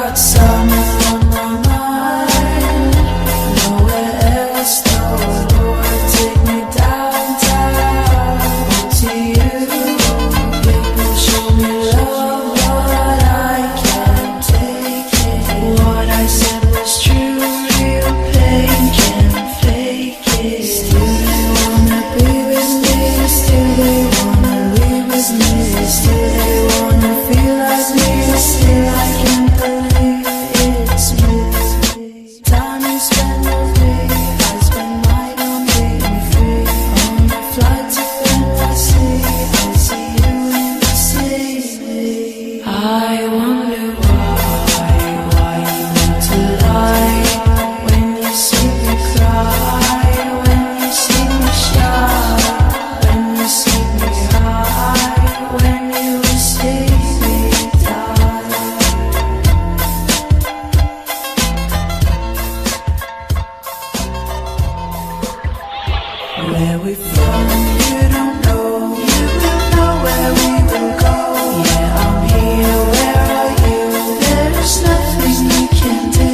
got summer on my mind, nowhere else, no. Lord, take me downtown to you. People show me love, but I can't take it. What I said was true, real pain can't fake it. Still they wanna be with me, still they wanna live with me, still they wanna feel like me, still I can't believe it's me. Time you spend with me, I spend mine on being free. On the flight to NYC, I see you in the city. I wonder why you need to lie when you see me cry, when you see me shout, when you see me high, when you see me die. Where we from, you don't know. You will know where we will go. Yeah, I'm here, where are you? There's nothing you can do.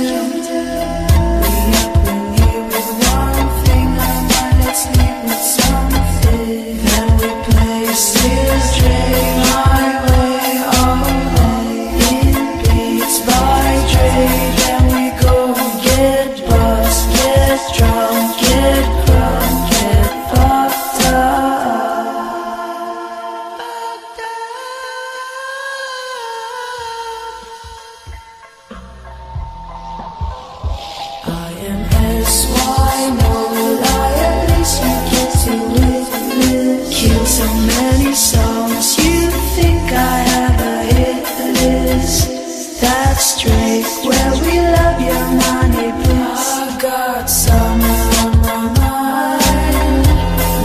We up in here with one thing, I might let's leave with something. Then we play still stray my way all day. In beats by Dre, then we go get buzzed, get drunk, get crunk, get fucked up. I am SY, no lie, at least you get to witness. Killed so many songs, you think I have a hit list. That's straight, where we love your money, please. I got summer on my mind,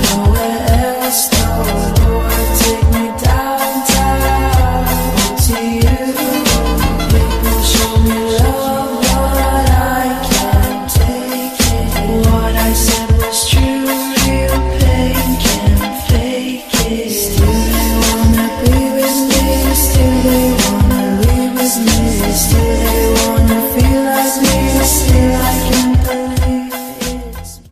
nowhere else, no. Lord, take me downtown to you. People show me love, but I can't take it. What I said was true, real pain can't fake it. Still